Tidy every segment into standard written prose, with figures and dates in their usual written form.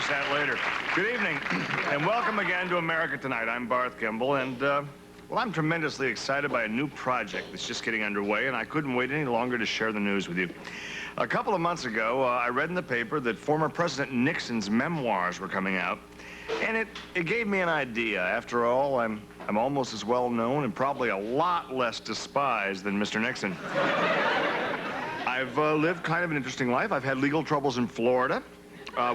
chat later. Good evening, and welcome again to America Tonight. I'm Barth Kimball, and, well, I'm tremendously excited by a new project that's just getting underway, and I couldn't wait any longer to share the news with you. A couple of months ago, I read in the paper that former President Nixon's memoirs were coming out, and it gave me an idea. After all, I'm almost as well known and probably a lot less despised than Mr. Nixon. I've lived kind of an interesting life. I've had legal troubles in Florida.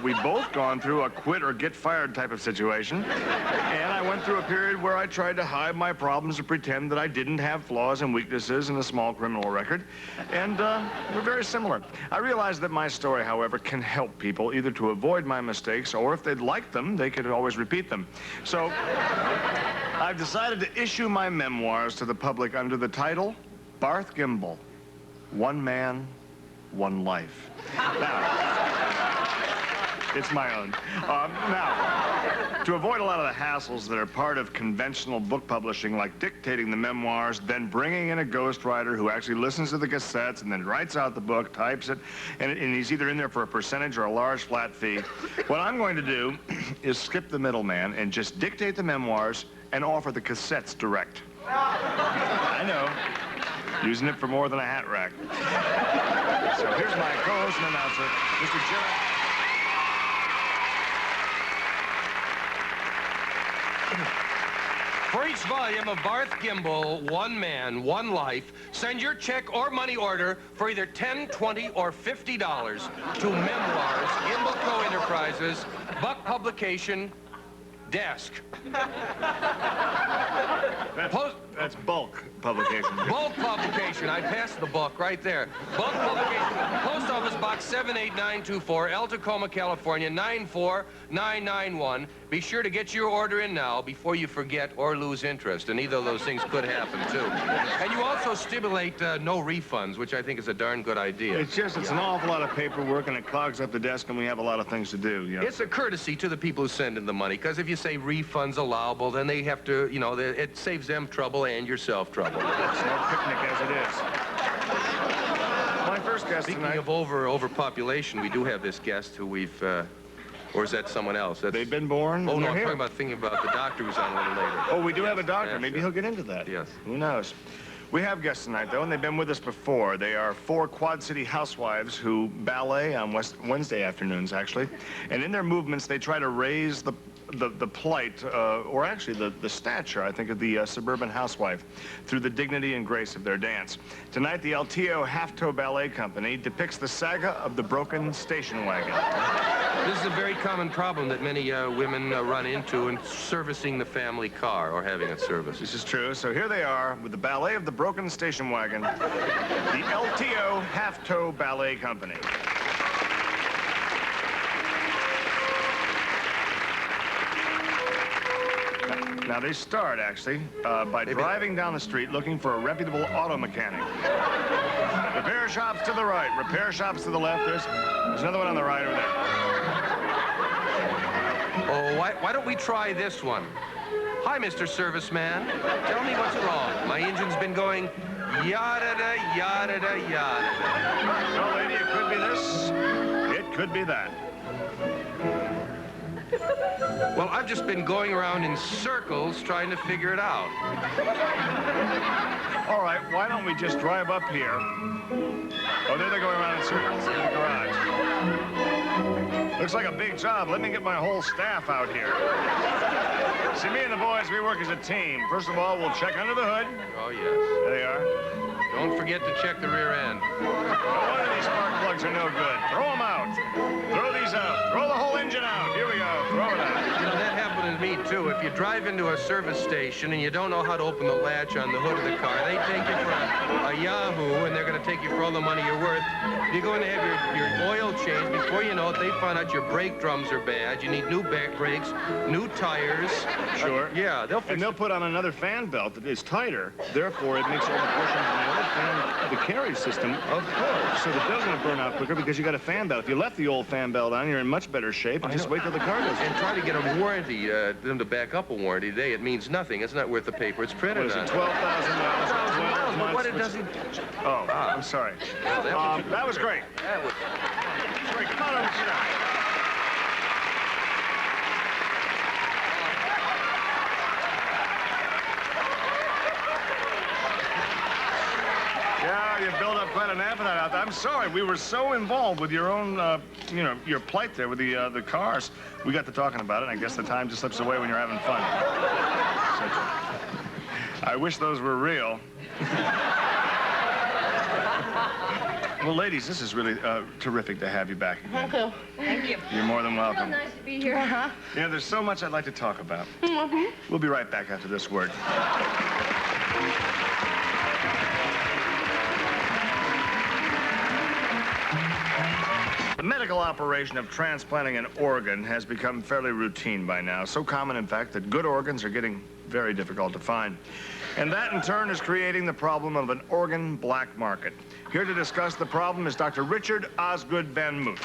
We've both gone through a quit or get fired type of situation. And I went through a period where I tried to hide my problems and pretend that I didn't have flaws and weaknesses and a small criminal record. And we're very similar. I realize that my story, however, can help people either to avoid my mistakes or if they'd like them, they could always repeat them. So I've decided to issue my memoirs to the public under the title, Barth Kimball, One Man, One Life. Now, it's my own. Now, to avoid a lot of the hassles that are part of conventional book publishing, like dictating the memoirs, then bringing in a ghostwriter who actually listens to the cassettes and then writes out the book, types it, and he's either in there for a percentage or a large flat fee, what I'm going to do is skip the middleman and just dictate the memoirs and offer the cassettes direct. I know. Using it for more than a hat rack. So here's my co-host and announcer, Mr. Jerry. For each volume of Barth Kimball, One Man, One Life, send your check or money order for either $10, $20, or $50 to Memoirs, Kimball Co. Enterprises, Buck Publication, Desk. That's bulk publication. Bulk publication. I passed the book right there. Bulk publication. Post Office Box 78924, El Tacoma, California, 94991. Be sure to get your order in now before you forget or lose interest. And either of those things could happen, too. And you also stipulate no refunds, which I think is a darn good idea. It's an awful lot of paperwork, and it clogs up the desk, and we have a lot of things to do. You know? It's a courtesy to the people who send in the money, because if you say refunds allowable, then they have to, you know, it saves them trouble and yourself trouble. It's no picnic as it is. My first guest Speaking tonight... of overpopulation, we do have this guest who we've, or is that someone else? They've been born? Oh, no, I'm thinking about the doctor who's on a little later. Oh, we do have a doctor. Yes, Maybe he'll get into that. Yes. Who knows? We have guests tonight, though, and they've been with us before. They are 4 Quad City housewives who ballet on Wednesday afternoons, actually. And in their movements, they try to raise the plight, or actually the stature, I think, of the suburban housewife through the dignity and grace of their dance. Tonight, the LTO Half-Toe Ballet Company depicts the saga of the broken station wagon. This is a very common problem that many women run into in servicing the family car or having it serviced. This is true. So here they are with the ballet of the broken station wagon, the LTO Half-Toe Ballet Company. Now, they start, actually, by driving down the street looking for a reputable auto mechanic. Repair shops to the right, repair shops to the left. There's another one on the right over there. Oh, why don't we try this one? Hi, Mr. Serviceman. Tell me what's wrong. My engine's been going yada-da, yada-da, yada-da. Well, lady, it could be this. It could be that. Well, I've just been going around in circles trying to figure it out. All right, why don't we just drive up here? Oh, there they're going around in circles in the garage. Looks like a big job. Let me get my whole staff out here. See, me and the boys, we work as a team. First of all, we'll check under the hood. Oh, yes. There they are. Don't forget to check the rear end. No wonder these spark plugs are no good. Throw them out. Throw these out. Throw the whole engine out. Here we go. Throw it out. You know, that happened to me, too. If you drive into a service station and you don't know how to open the latch on the hood of the car, they take you for a yahoo, and they're going to take you for all the money you're worth. You're going to have your oil changed. Before you know it, they find out your brake drums are bad. You need new back brakes, new tires. Sure. Yeah, they'll fix And they'll put on another fan belt that is tighter. Therefore, it makes all the portions of the other fan, the carry system, Of course. so the bill's going to burn out quicker because you got a fan belt. If you left the old fan belt on, you're in much better shape, and just wait till the car goes. And try to get a warranty, them to back up a warranty today. It means nothing. It's not worth the paper it's printed What is on. it, 12,000 miles? 12 months? What it doesn't... Oh, I'm sorry. Well, That was great. That was... Great. Come on over, sit down. to build up quite an appetite out there. I'm sorry, we were so involved with your own, your plight there with the cars. We got to talking about it, and I guess the time just slips away when you're having fun. I wish those were real. Well, ladies, this is really terrific to have you back again. Thank you. Thank you. You're more than welcome. Nice to be here. You know, there's so much I'd like to talk about. We'll be right back after this word. The medical operation of transplanting an organ has become fairly routine by now. So common, in fact, that good organs are getting very difficult to find. And that, in turn, is creating the problem of an organ black market. Here to discuss the problem is Dr. Richard Osgood Van Moot.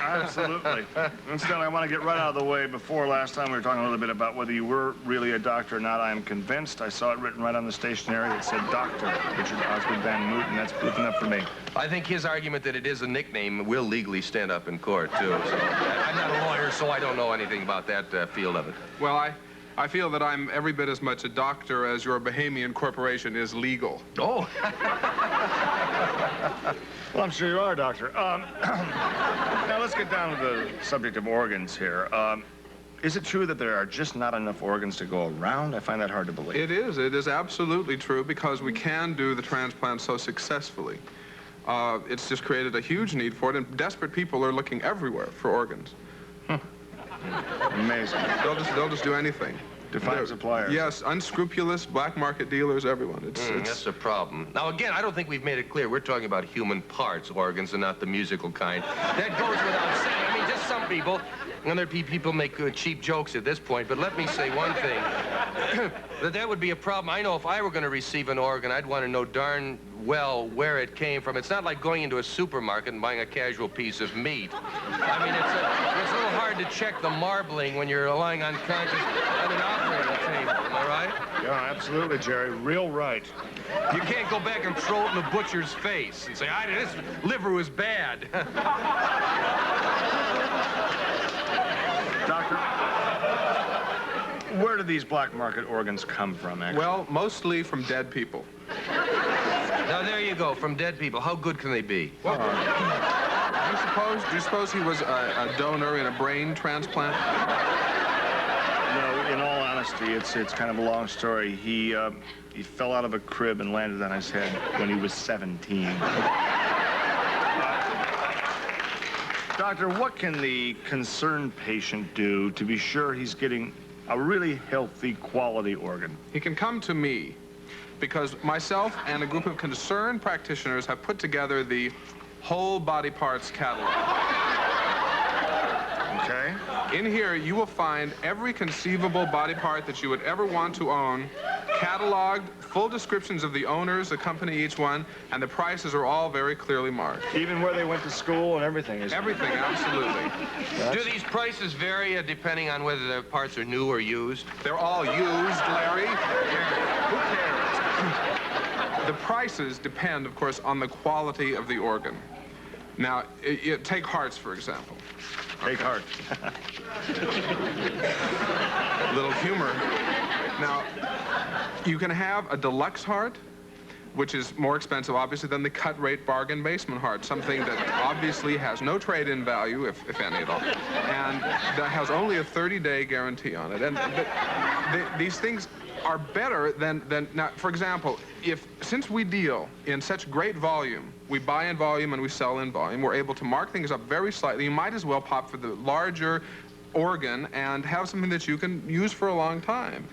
Absolutely. Instead, I want to get right out of the way. Before last time, we were talking a little bit about whether you were really a doctor or not. I am convinced. I saw it written right on the stationery. It said Dr. Richard Osgood Van Moot, and that's proof enough for me. I think his argument that it is a nickname will legally stand up in court, too. So I'm not a lawyer, so I don't know anything about that field of it. Well, I feel that I'm every bit as much a doctor as your Bahamian corporation is legal. Oh. Well, I'm sure you are, Doctor. Now, let's get down to the subject of organs here. Is it true that there are just not enough organs to go around? I find that hard to believe. It is absolutely true because we can do the transplant so successfully. It's just created a huge need for it, and desperate people are looking everywhere for organs. Amazing. They'll just do anything. Define suppliers. Yes, unscrupulous black market dealers, everyone. It's That's the problem. Now, again, I don't think we've made it clear. We're talking about human parts, organs, and not the musical kind. That goes without saying. I mean, just some people, and there people make cheap jokes at this point, but let me say one thing. that would be a problem. I know if I were going to receive an organ, I'd want to know darn well where it came from. It's not like going into a supermarket and buying a casual piece of meat. I mean, it's a little hard to check the marbling when you're lying unconscious on an operating table. Am I right? Yeah, absolutely, Jerry. Real right. You can't go back and throw it in the butcher's face and say, this liver was bad. Doctor, where do these black market organs come from, actually? well, mostly from dead people. Now, there you go, from dead people. How good can they be? Do you suppose he was a donor in a brain transplant? No, in all honesty, it's kind of a long story. He fell out of a crib and landed on his head when he was 17. Doctor, what can the concerned patient do to be sure he's getting a really healthy, quality organ? He can come to me because myself and a group of concerned practitioners have put together the whole body parts catalog. Okay. In here, you will find every conceivable body part that you would ever want to own, cataloged, full descriptions of the owners accompany each one, and the prices are all very clearly marked. Even where they went to school and everything is... Everything, absolutely. Do these prices vary depending on whether the parts are new or used? They're all used, Larry. Who cares? The prices depend, of course, on the quality of the organ. Now, take hearts, for example. Take heart. A little humor. Now, you can have a deluxe heart, which is more expensive, obviously, than the cut-rate bargain basement heart, something that obviously has no trade-in value, if any at all, and that has only a 30-day guarantee on it. And these things are better than now, for example, since we deal in such great volume, we buy in volume and we sell in volume, we're able to mark things up very slightly. You might as well pop for the larger organ and have something that you can use for a long time.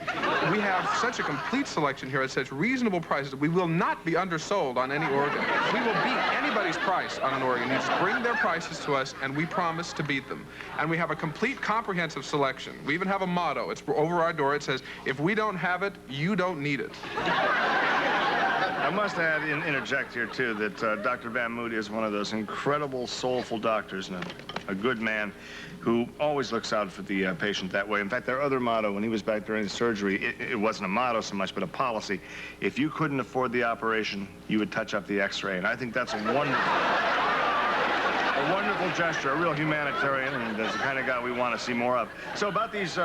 We have such a complete selection here at such reasonable prices. We will not be undersold on any organ. We will beat anybody's price on an organ. You just bring their prices to us and we promise to beat them. And we have a complete comprehensive selection. We even have a motto. It's over our door. It says, if we don't have it, you don't need it. I must add, interject here, too, that Dr. Van Moot is one of those incredible, soulful doctors and a good man who always looks out for the patient that way. In fact, their other motto, when he was back during the surgery, it wasn't a motto so much, but a policy. If you couldn't afford the operation, you would touch up the X-ray, and I think that's wonderful. A wonderful gesture, a real humanitarian, and is the kind of guy we want to see more of. So about these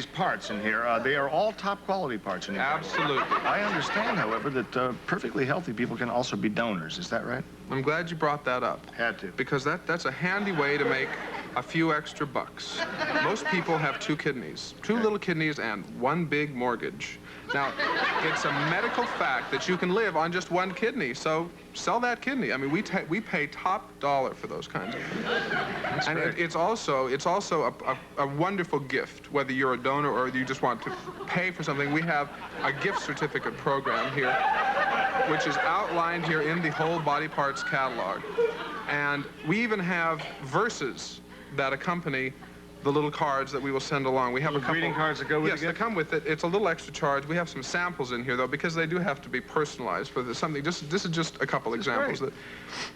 parts in here, they are all top quality parts in here. Absolutely. I understand, however, that perfectly healthy people can also be donors. Is that right? I'm glad you brought that up. Had to. Because that's a handy way to make a few extra bucks. Most people have two kidneys, two little kidneys and one big mortgage. Now, it's a medical fact that you can live on just one kidney, so sell that kidney. I mean, we pay top dollar for those kinds of things. That's and great. it's also a wonderful gift, whether you're a donor or you just want to pay for something. We have a gift certificate program here, which is outlined here in the whole body parts catalog. And we even have verses that accompany the little cards that we will send along. We have a couple greeting cards that go with it? Yes, they come with it. It's a little extra charge. We have some samples in here, though, because they do have to be personalized for something. This is just a couple examples.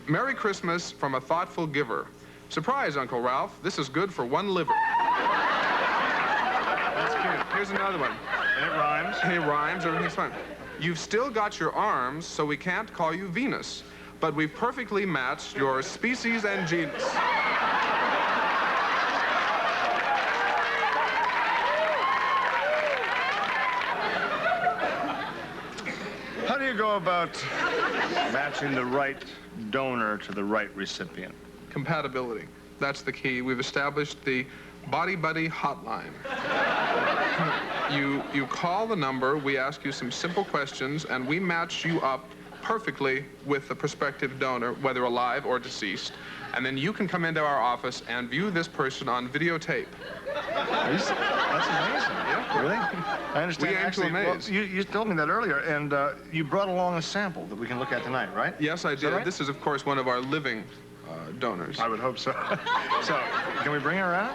Merry Christmas from a thoughtful giver. Surprise, Uncle Ralph. This is good for one liver. That's cute. Here's another one. And it rhymes. It rhymes. Everything's fine. You've still got your arms, so we can't call you Venus, but we've perfectly matched your species and genus. How do you go about matching the right donor to the right recipient? Compatibility. That's the key. We've established the Body Buddy hotline. You call the number, we ask you some simple questions, and we match you up perfectly with the prospective donor, whether alive or deceased. And then you can come into our office and view this person on videotape. That's amazing. Yeah, really? I understand. We aim to Actually, well, amaze. you told me that earlier, and you brought along a sample that we can look at tonight, right? Yes, I did. Right? This is, of course, one of our living donors. I would hope so. So, can we bring her out?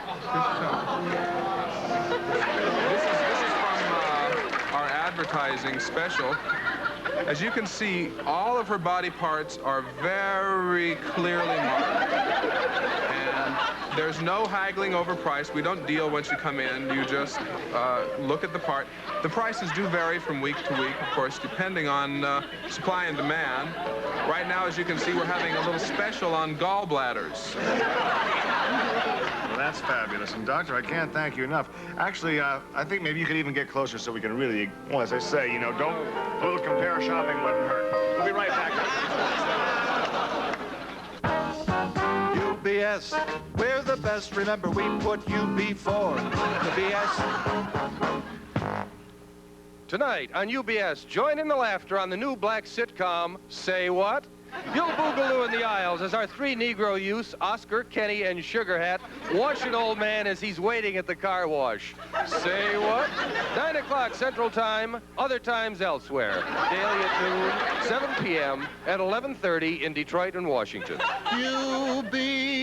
This is from our advertising special. As you can see, all of her body parts are very clearly marked. And there's no haggling over price. We don't deal once you come in. You just look at the part. The prices do vary from week to week, of course, depending on supply and demand. Right now, as you can see, we're having a little special on gallbladders. Well, that's fabulous. And, Doctor, I can't thank you enough. Actually, I think maybe you could even get closer so we can really, well, as I say, you know, a little compare shopping wouldn't hurt. We'll be right back. UBS, we're the best. Remember, we put you before the BS. Tonight on UBS, join in the laughter on the new black sitcom, Say What? You'll boogaloo in the aisles as our three Negro youths, Oscar, Kenny, and Sugar Hat, watch an old man as he's waiting at the car wash. Say what? 9 o'clock Central Time, other times elsewhere. Daily at noon, 7 p.m., and 11:30 in Detroit and Washington. UBS.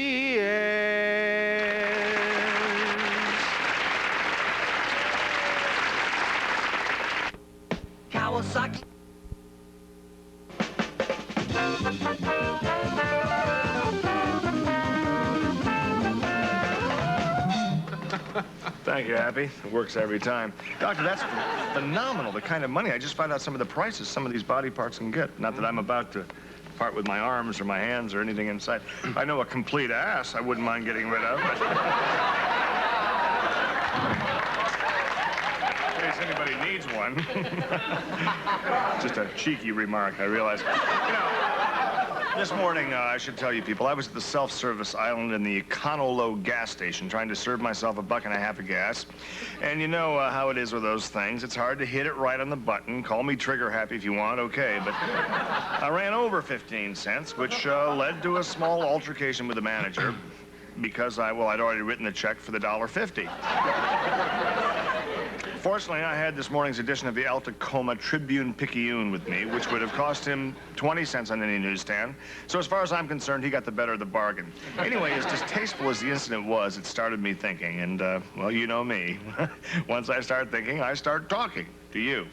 Kawasaki. Thank you, Happy. It works every time. Doctor, that's phenomenal, the kind of money. I just found out some of the prices some of these body parts can get. Not that I'm about to part with my arms or my hands or anything inside. I know a complete ass I wouldn't mind getting rid of, but... in case anybody needs one. Just a cheeky remark, I realize. You know, this morning, I should tell you people, I was at the self-service island in the Econo-Low gas station trying to serve myself $1.50 of gas. And you know how it is with those things. It's hard to hit it right on the button. Call me trigger happy if you want, okay. But I ran over 15 cents, which led to a small altercation with the manager because I'd already written the check for the $1.50. Fortunately, I had this morning's edition of the Altacoma Tribune-Picayune with me, which would have cost him 20 cents on any newsstand. So as far as I'm concerned, he got the better of the bargain. Anyway, as distasteful as the incident was, it started me thinking. And, well, you know me. Once I start thinking, I start talking to you.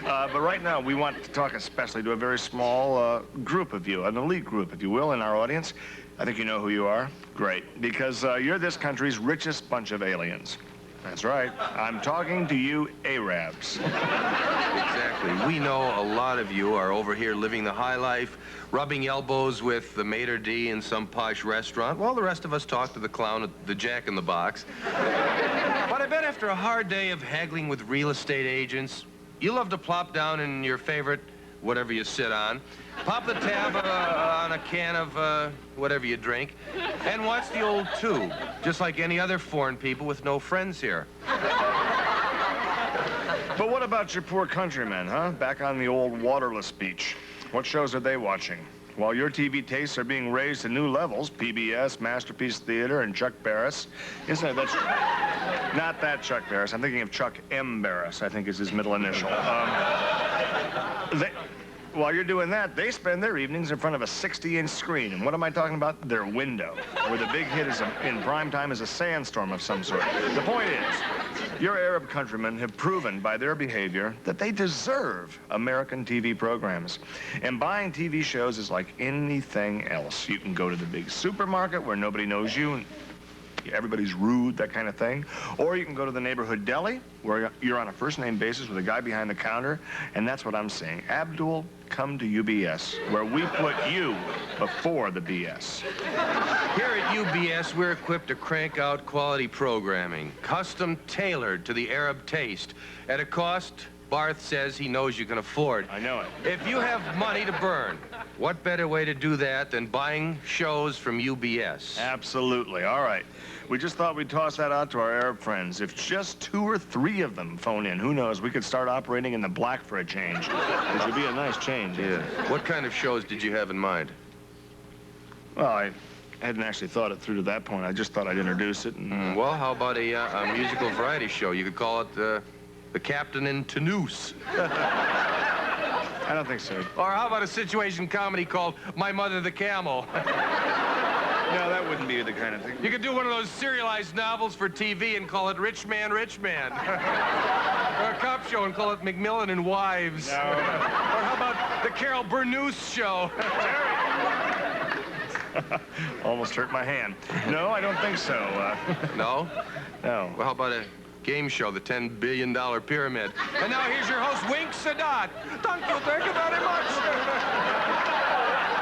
But right now, we want to talk especially to a very small group of you, an elite group, if you will, in our audience. I think you know who you are. Great. Because you're this country's richest bunch of aliens. That's right. I'm talking to you Arabs. Exactly. We know a lot of you are over here living the high life, rubbing elbows with the maitre d' in some posh restaurant, while the rest of us talk to the clown at the Jack in the Box. But I bet after a hard day of haggling with real estate agents, you love to plop down in your favorite whatever you sit on, pop the tab on a can of whatever you drink, and watch the old tube, just like any other foreign people with no friends here. But what about your poor countrymen, huh? Back on the old waterless beach. What shows are they watching? While your TV tastes are being raised to new levels, PBS, Masterpiece Theater, and Chuck Barris. Isn't it? That's not that Chuck Barris. I'm thinking of Chuck M. Barris, I think is his middle initial. While you're doing that, they spend their evenings in front of a 60-inch screen. And what am I talking about? Their window, where the big hit is in prime time is a sandstorm of some sort. The point is, your Arab countrymen have proven by their behavior that they deserve American TV programs. And buying TV shows is like anything else. You can go to the big supermarket where nobody knows you, and everybody's rude, that kind of thing. Or you can go to the neighborhood deli, where you're on a first-name basis with a guy behind the counter, and that's what I'm saying. Abdul, come to UBS, where we put you before the BS. Here at UBS, we're equipped to crank out quality programming, custom tailored to the Arab taste, at a cost Barth says he knows you can afford. I know it. If you have money to burn, what better way to do that than buying shows from UBS? Absolutely. All right. We just thought we'd toss that out to our Arab friends. If just 2 or 3 of them phone in, who knows, we could start operating in the black for a change, which would be a nice change. Yeah. What kind of shows did you have in mind? Well, I hadn't actually thought it through to that point. I just thought I'd introduce it. And, Well, how about a musical variety show? You could call it The Captain in Toulouse. I don't think so. Or how about a situation comedy called My Mother the Camel? No, that wouldn't be the kind of thing. You could do one of those serialized novels for TV and call it Rich Man, Rich Man. Or a cop show and call it McMillan and Wives. No. Or how about the Carol Burnous show? Almost hurt my hand. No, I don't think so. No? No. Well, how about a game show, the $10 billion Pyramid? And now here's your host, Wink Sadat. Thank you very much.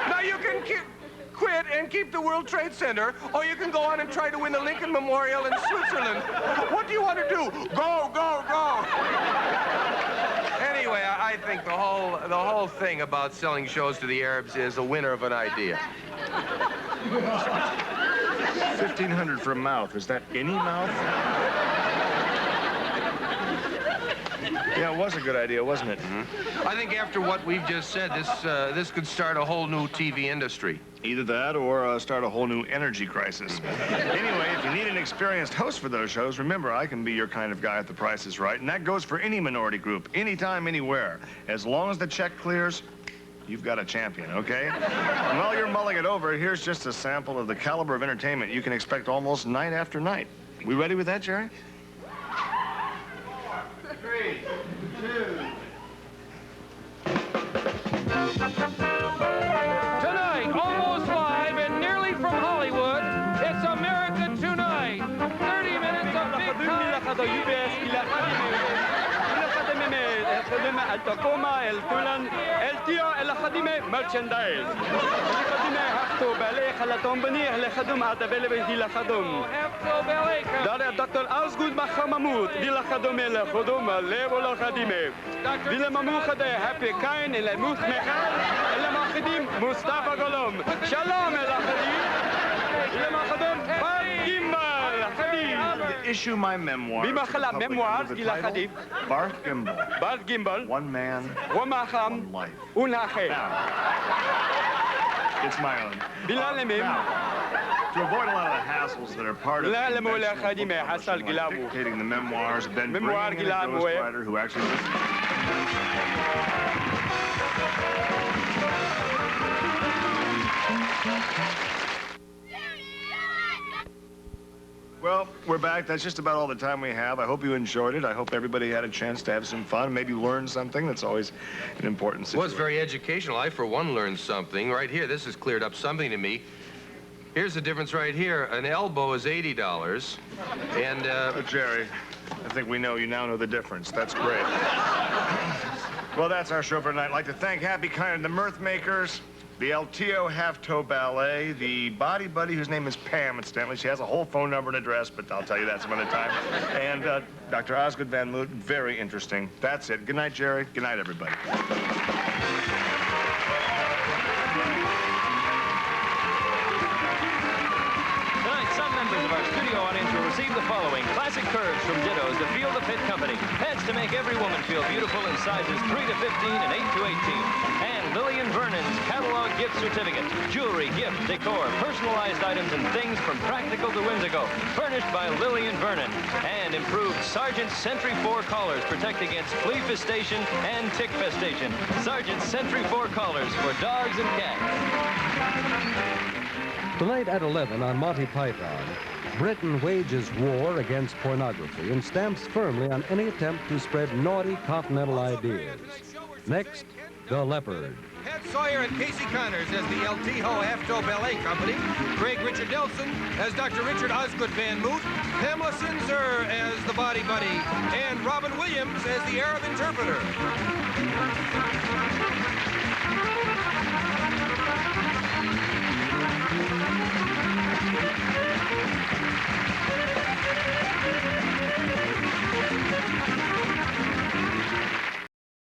Now you can quit and keep the World Trade Center, or you can go on and try to win the Lincoln Memorial in Switzerland. What do you want to do? Go, go, go. Anyway, I think the whole thing about selling shows to the Arabs is a winner of an idea. 1,500 for a mouth. Is that any mouth? Yeah, it was a good idea, wasn't it? Mm-hmm. I think after what we've just said, this could start a whole new TV industry. Either that or start a whole new energy crisis. Anyway, if you need an experienced host for those shows, remember, I can be your kind of guy if the price is right. And that goes for any minority group, anytime, anywhere. As long as the check clears, you've got a champion, okay? And while you're mulling it over, here's just a sample of the caliber of entertainment you can expect almost night after night. We ready with that, Jerry? 3, 2. Tonight, almost live and nearly from Hollywood, it's America Tonight. 30 minutes of big time. الخدمة التقومة التولن التيو الخدمة merchandise الخدمة هختو بالي خلتهم بنيه لخدم أتبالي دي لخدم دار دكتور أوزغود مخممود دي لخدم الخدم ليبو لخدمة دي لممو خده هابي كاين الموت مخال لما خديم مصطفى قلوم شلوم الخديم لما خدم فاجيمال خديم Issue my memoirs. بما خلق memoirs إلى خديم Barth Gimbel. Barth Gimbel. One man, ومخام one life. ونأخي It's my own. بلا لميم To avoid a lot of the hassles that are part of لا لمو لا conventional خديمة book حصل publishing, like قلابو dictating the memoirs, and then Memoir bringing in a قلابو ghostwriter who actually Well, we're back. That's just about all the time we have. I hope you enjoyed it. I hope everybody had a chance to have some fun, maybe learn something. That's always an important Well, situation. it's very educational. I, for one, learned something. Right here, this has cleared up something to me. Here's the difference right here. An elbow is $80, and... Jerry, I think we know you now know the difference. That's great. Well, that's our show for tonight. I'd like to thank Happy Kind and the Mirth Makers, the El Tio Half-Toe Ballet, the Body Buddy, whose name is Pam, incidentally. She has a whole phone number and address, but I'll tell you that some other time. And Dr. Osgood Van Moot, very interesting. That's it. Good night, Jerry. Good night, everybody. Tonight, some members of our studio audience will receive the following: classic curves from Dittos, the Feel the Fit Company, heads to make every woman feel beautiful in sizes 3 to 15 and 8 to 18, and Lillian Vernon's catalog gift certificate, jewelry, gift, decor, personalized items, and things from practical to whimsical, furnished by Lillian Vernon, and improved Sergeant Sentry 4 collars protect against flea festation and tick festation. Sergeant Sentry 4 collars for dogs and cats. Tonight at 11 on Monty Python, Britain wages war against pornography and stamps firmly on any attempt to spread naughty continental ideas. Next, The Leopard. Pat Sawyer and Casey Connors as the El Tio Half-Toe Ballet Company, Craig Richard Nelson as Dr. Richard Osgood Van Moot, Pamela Sinzer as the Body Buddy, and Robin Williams as the Arab interpreter.